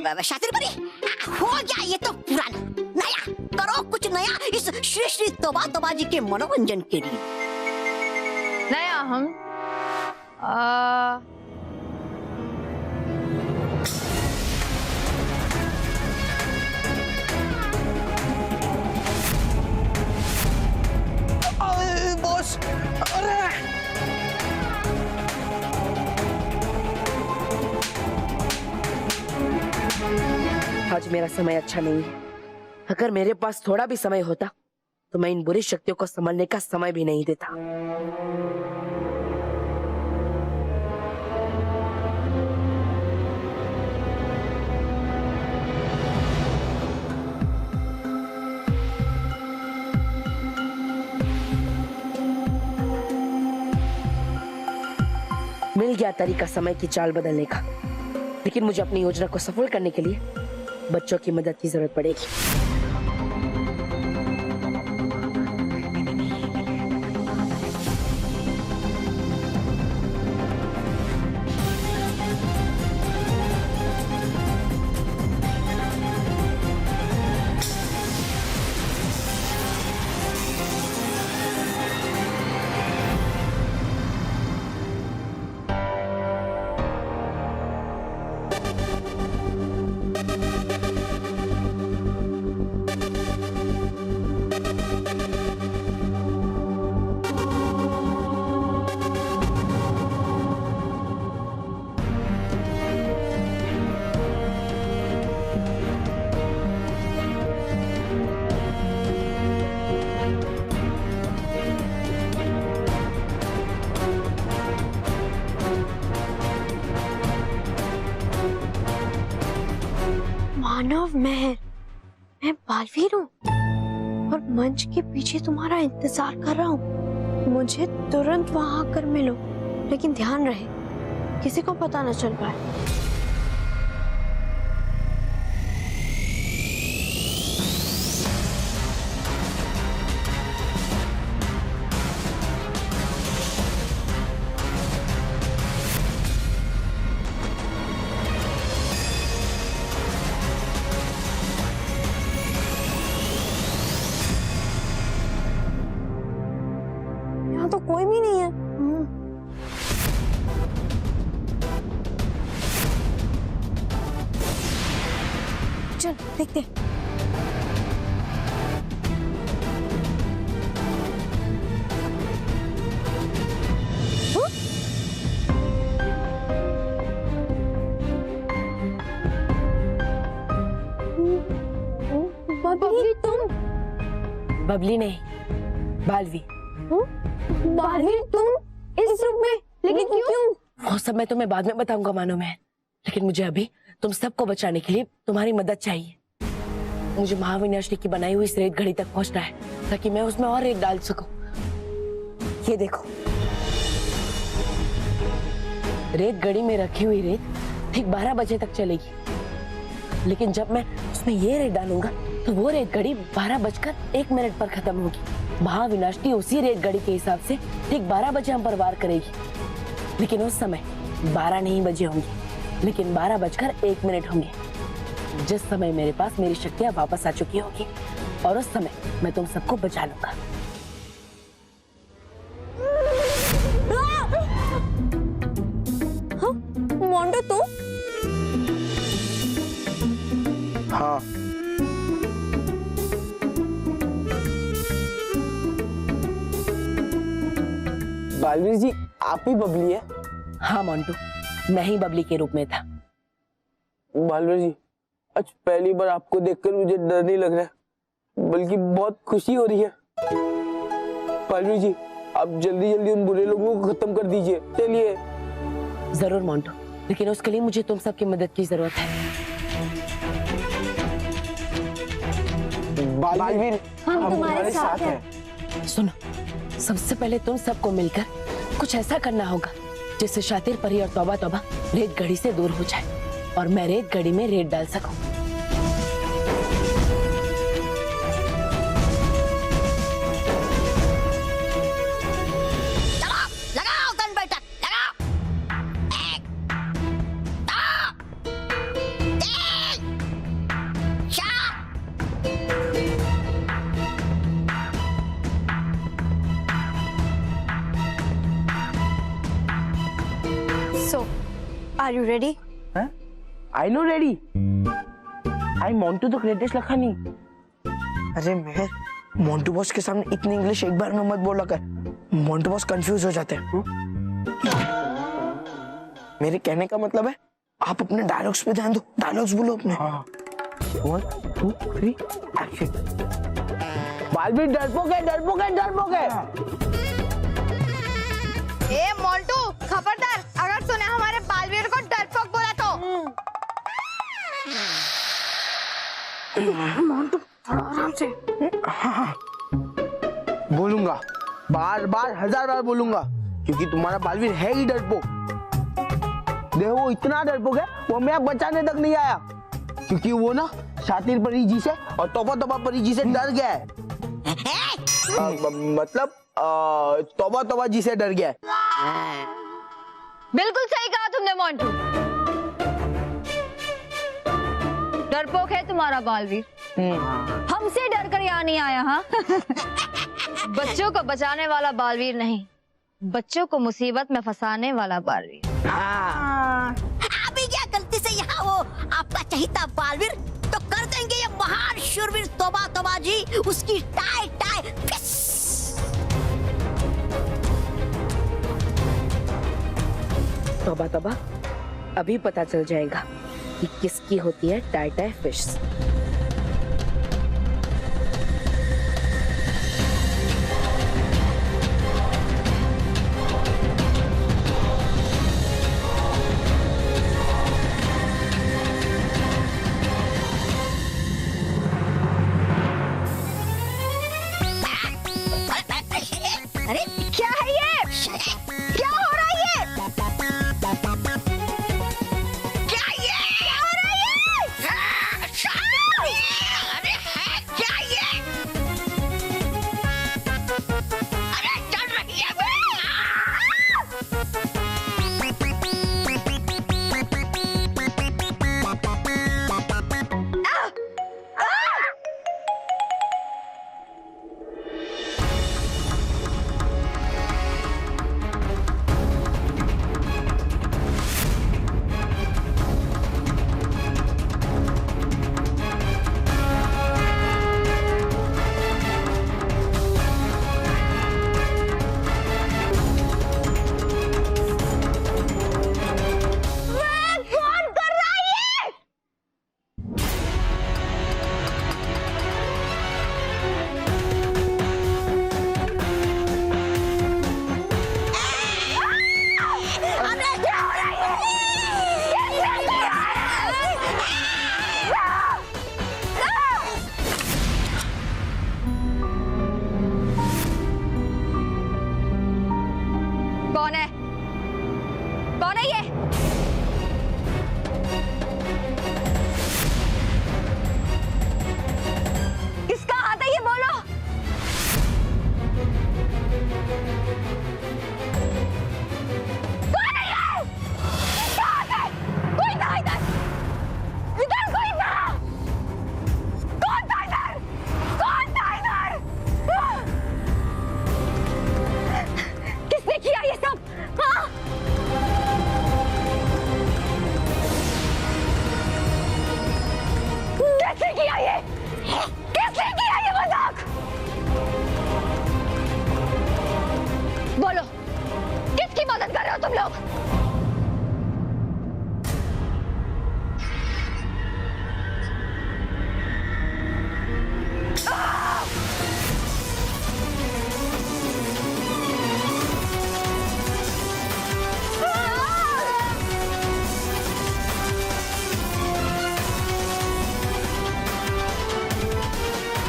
शातिर परी, हो गया ये तो पुराना, नया करो कुछ नया इस श्री श्री तोबा तोबा जी के मनोरंजन के लिए। नया हम बॉस, अरे आज मेरा समय अच्छा नहीं है। अगर मेरे पास थोड़ा भी समय होता तो मैं इन बुरी शक्तियों को संभालने का समय भी नहीं देता। मिल गया तरीका समय की चाल बदलने का, लेकिन मुझे अपनी योजना को सफल करने के लिए बच्चों की मदद की जरूरत पड़ेगी। मानव मैं बालवीर हूँ और मंच के पीछे तुम्हारा इंतजार कर रहा हूँ। मुझे तुरंत वहां आकर मिलो, लेकिन ध्यान रहे किसी को पता न चल पाए। तो कोई भी नहीं है। चल देखते। बबली तुम? बबली नहीं, बालवी। बालवीर तुम इस रूप में, लेकिन क्यों? वो सब मैं तुम्हें बाद में बताऊंगा मानो मैं, लेकिन मुझे अभी तुम सबको बचाने के लिए तुम्हारी मदद चाहिए। मुझे महाविनाशिनी की बनाई हुई इस रेत घड़ी तक पहुंचना है ताकि मैं उसमें और रेत डाल सकूं। ये देखो, रेत घड़ी में रखी हुई रेत ठीक 12 बजे तक चलेगी, लेकिन जब मैं उसमें ये रेत डालूंगा तो वो रेत घड़ी 12:01 पर खत्म होगी। महाविनाशिनी उसी रेत घड़ी के हिसाब से ठीक 12 बजे हम पर वार करेगी, लेकिन उस समय 12 नहीं बजे होंगे, लेकिन 12:01 होंगे, जिस समय मेरे पास मेरी शक्तियां वापस आ चुकी होगी और उस समय मैं तुम सबको बचा लूंगा। हाँ, मोंडो तू? हाँ, बालवीर जी आप ही बबली है? हाँ मोंटू, मैं ही बबली के रूप में था। बालवीर जी आज पहली बार आपको देखकर मुझे डर नहीं लग रहा है, बल्कि बहुत खुशी हो रही है। बालवीर जी आप जल्दी जल्दी उन बुरे लोगों को खत्म कर दीजिए। चलिए। जरूर मोंटू, लेकिन उसके लिए मुझे तुम सबकी मदद की जरूरत है। बालवीर हम तुम्हारे साथ हैं। सुनो, सबसे पहले तुम सबको मिलकर कुछ ऐसा करना होगा जिससे शातिर परी और तौबा तौबा रेत घड़ी से दूर हो जाए और मैं रेत घड़ी में रेत डाल सकूं। लगाओ दंड बैठक, लगाओ। 1 2 3 So, are you ready? I no ready. I मोंटू तो ग्रेटेस्ट लखा नहीं। अरे मैं मोंटू बॉस के सामने इतनी इंग्लिश एक बार में मत बोला कर, मोंटू बॉस कंफ्यूज हो जाते हैं। मेरे कहने का मतलब है आप अपने डायलॉग्स पे ध्यान दो, डायलॉग्स बोलो अपने। 1 2 3 एक्शन। बालवीर डरपोक है, डरपोक है, डरपोक है। ए मोंटू, खबरदार अगर तूने हमारे बालवीर को डरपोक बोला तो। मोंटू थोड़ा आराम से। बोलूंगा, बार बार 1000 बार बोलूंगा, क्योंकि तुम्हारा बालवीर है ही डरपोक। देखो वो इतना डरपोक है, वो मैं बचाने तक नहीं आया, क्योंकि वो ना शातिर परी जी से और तोबा तोबा परी जी से डर गया है। मतलब तोबा तोबा जी से डर गया है। बिल्कुल सही कहा तुमने मोंटू। डरपोक है तुम्हारा बालवीर। हमसे डर कर यहाँ नहीं आया। हाँ बच्चों को बचाने वाला बालवीर नहीं, बच्चों को मुसीबत में फंसाने वाला बालवीर। अभी क्या गलती से यहाँ वो आपका चहीता बालवीर तो कर देंगे ये महान शूरवीर तोबा तोबा जी उसकी टाई टाई फिस। तौबा तौबा, अभी पता चल जाएगा कि किसकी होती है टाई टाई फिश। अरे क्या है ये? क्या हो रहा है ये? क्या ये क्या हो रहा है ये? अरे है क्या ये? अरे चल रही है कौन है? कौन है ये? किसका हाथ है ये बोलो। कौन है ये? किसका हाथ है? कोई था इधर, इधर कोई था। कौन था इधर? कौन था इधर? किसने किया ये सब? हाँ? किसने किया ये? किसने किया ये मजाक? बोलो, किसकी मदद कर रहे हो तुम लोग?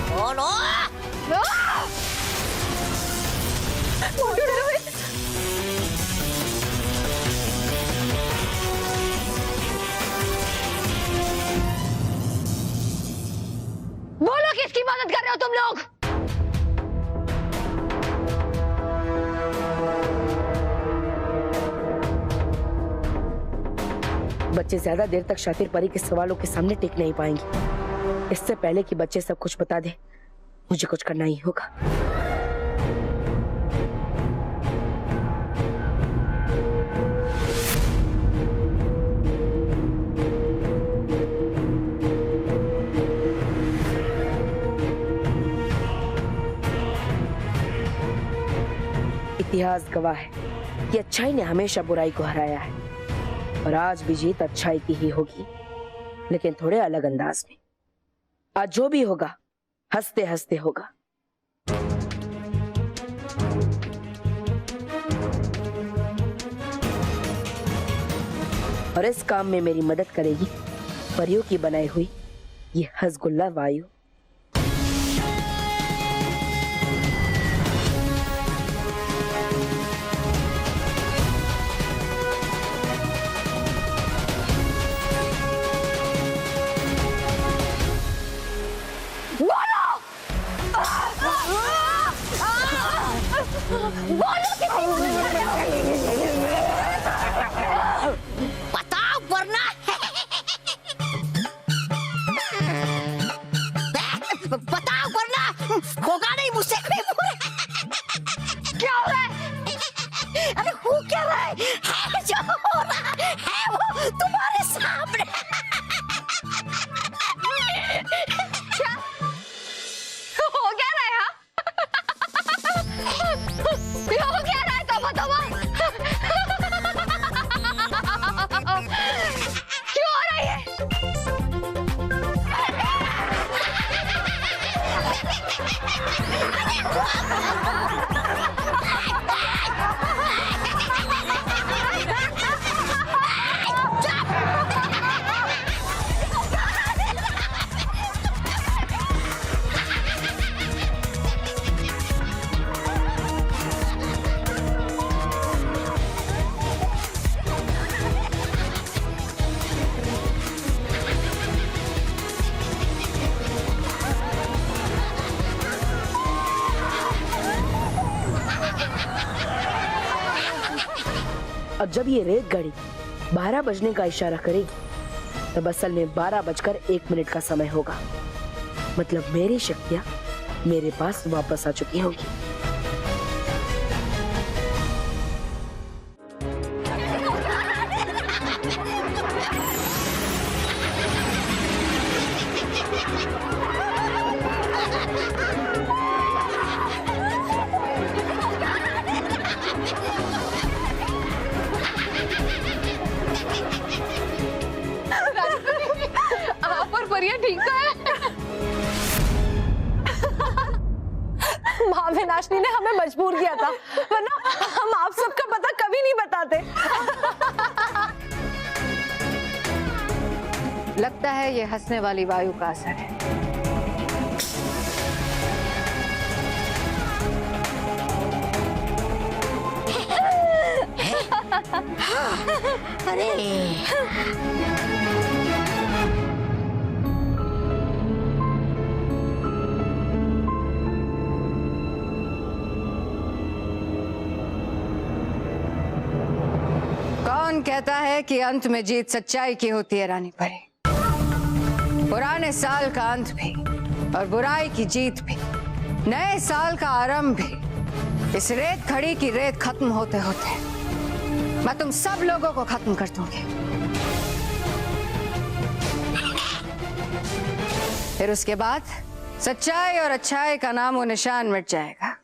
बोलो बोलो किसकी मदद कर रहे हो तुम लोग? बच्चे ज्यादा देर तक शातिर परी के सवालों के सामने टिक नहीं पाएंगे। इससे पहले कि बच्चे सब कुछ बता दे, मुझे कुछ करना ही होगा। इतिहास गवाह है कि अच्छाई ने हमेशा बुराई को हराया है और आज भी जीत अच्छाई की ही होगी, लेकिन थोड़े अलग अंदाज में। आज जो भी होगा हंसते हंसते होगा। और इस काम में मेरी मदद करेगी परियों की बनाई हुई ये हसगुल्ला वायु। बताओ वरना बताओ वरना होगा नहीं मुझसे। क्या हो रहा है? अरे हो क्या रहा है? जो हो रहा है वो तुम्हारे सामने। क्या हो क्या रहा है? हाँ? ये हो क्या रहा है? तोबा क्यों हो रही है? अब जब ये रेत गाड़ी 12 बजने का इशारा करेगी तब असल में 12:01 का समय होगा। मतलब मेरी शक्तियां मेरे पास वापस आ चुकी होंगी। आप और परिया ठीक है? माँ विनाशनी ने हमें मजबूर किया था, वरना हम आप सबका पता कभी नहीं बताते। लगता है ये हंसने वाली वायु का असर है। अरे कौन कहता है कि अंत में जीत सच्चाई की होती है रानी परी? पुराने साल का अंत भी और बुराई की जीत भी, नए साल का आरंभ भी इस रेत खड़ी की रेत खत्म होते होते मैं तुम सब लोगों को खत्म कर दूंगी। फिर उसके बाद सच्चाई और अच्छाई का नाम और निशान मिट जाएगा।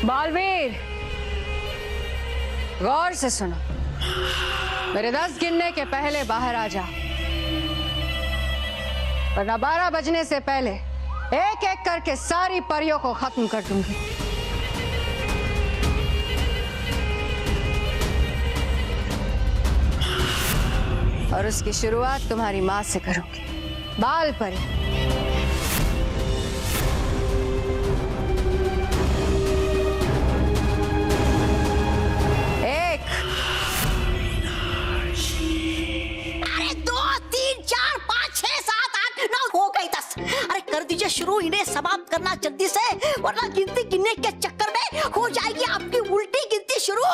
बालवीर, गौर से सुनो, मेरे 10 गिनने के पहले बाहर आ जाओ, वरना 12 बजने से पहले एक एक करके सारी परियों को खत्म कर दूंगी। और उसकी शुरुआत तुम्हारी मां से करूंगी। बाल परी, अरे 2 3 4 5 6 7 8 9 हो गई 10। अरे कर दीजिए शुरू, इन्हें समाप्त करना जल्दी से, वरना गिनती गिनने के चक्कर में हो जाएगी आपकी उल्टी गिनती शुरू।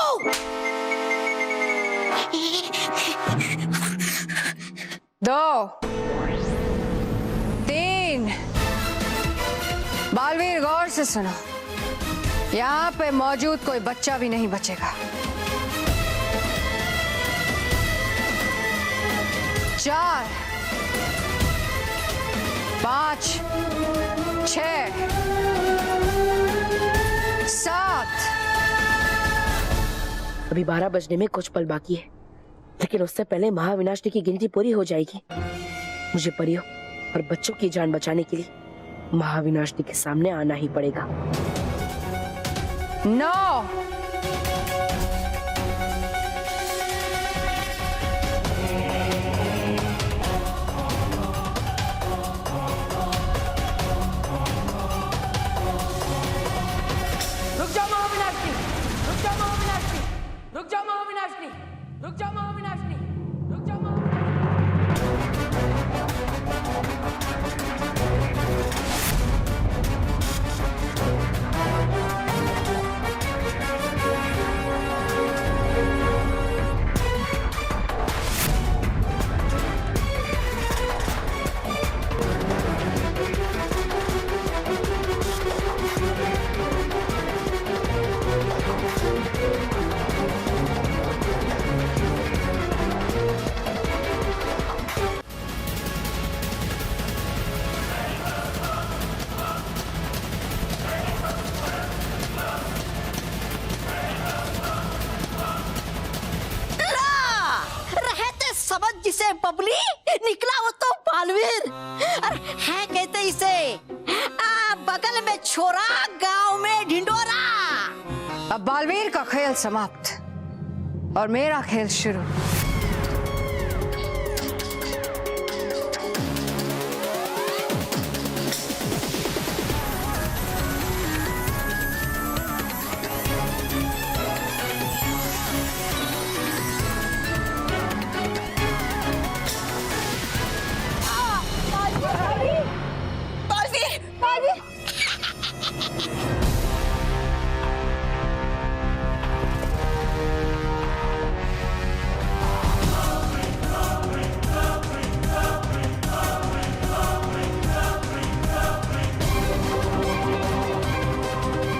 2 3। बालवीर, गौर से सुनो, यहाँ पे मौजूद कोई बच्चा भी नहीं बचेगा। 4 5, 6, 7। अभी 12 बजने में कुछ पल बाकी है, लेकिन उससे पहले महाविनाशनी की गिनती पूरी हो जाएगी। मुझे परियों और बच्चों की जान बचाने के लिए महाविनाशनी के सामने आना ही पड़ेगा। 9, रुक जाओ महाविनाशनी, रुक जाओ महाविनाशनी, रुक जाओ महाविनाशनी, रुक जाओ महाविनाशनी, रुक जाओ महाविनाशनी। जिसे बबली निकला वो तो बालवीर। अरे है कहते इसे बगल में छोरा गांव में ढिंडोरा। अब बालवीर का खेल समाप्त और मेरा खेल शुरू।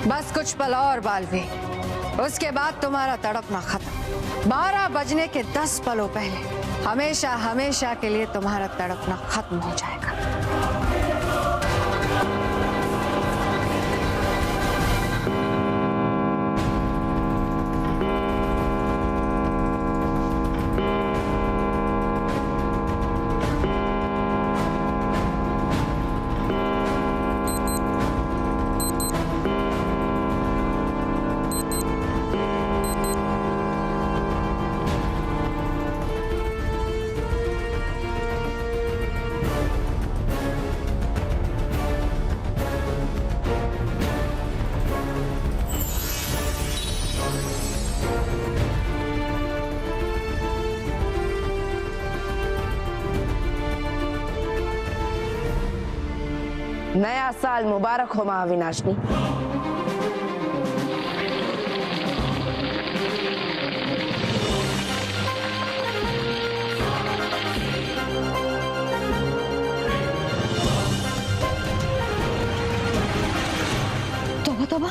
बस कुछ पल और बालवीर, उसके बाद तुम्हारा तड़पना खत्म। 12 बजने के 10 पलों पहले हमेशा हमेशा के लिए तुम्हारा तड़पना खत्म हो जाएगा। नया साल मुबारक हो महाविनाशनी। तोबा तोबा,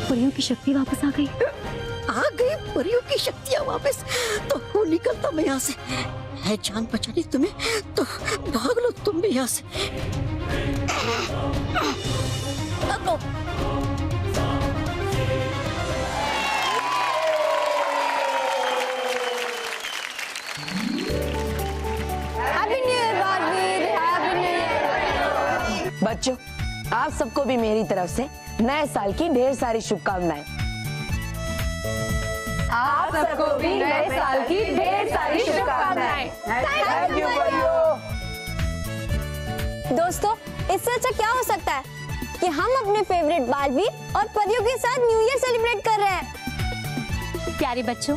परियों की शक्ति वापस आ गई। आ गई परियों की शक्तियां वापस, तो वो निकलता मैं यहाँ से। है जान बचानी तुम्हें तो भाग लो तुम भी यहाँ से। भागो। Happy new year Baalveer, happy new year. बच्चों, आप सबको भी मेरी तरफ से नए साल की ढेर सारी शुभकामनाएं। आप सबको भी नए साल की ढेर सारी शुभकामनाएं। थैंक यू परियों। दोस्तों, इससे अच्छा क्या हो सकता है कि हम अपने फेवरेट बालवीर और परियों के साथ न्यू ईयर सेलिब्रेट कर रहे हैं। प्यारे बच्चों,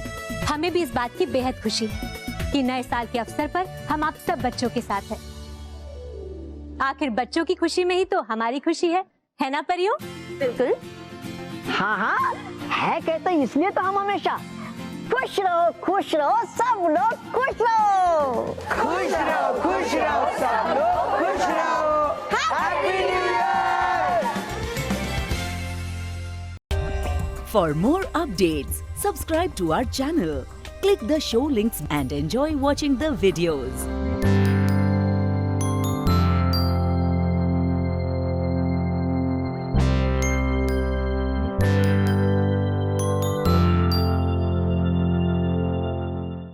हमें भी इस बात की बेहद खुशी है कि नए साल के अवसर पर हम आप सब बच्चों के साथ हैं। आखिर बच्चों की खुशी में ही तो हमारी खुशी है ना परियों? बिल्कुल। हाँ हाँ, है कहते इसलिए तो हम हमेशा खुश रहो सब लोग खुश रहो। खुश रहो सब लोग खुश रहो। Happy new year. For more updates, subscribe to our channel, click the show links and enjoy watching the videos.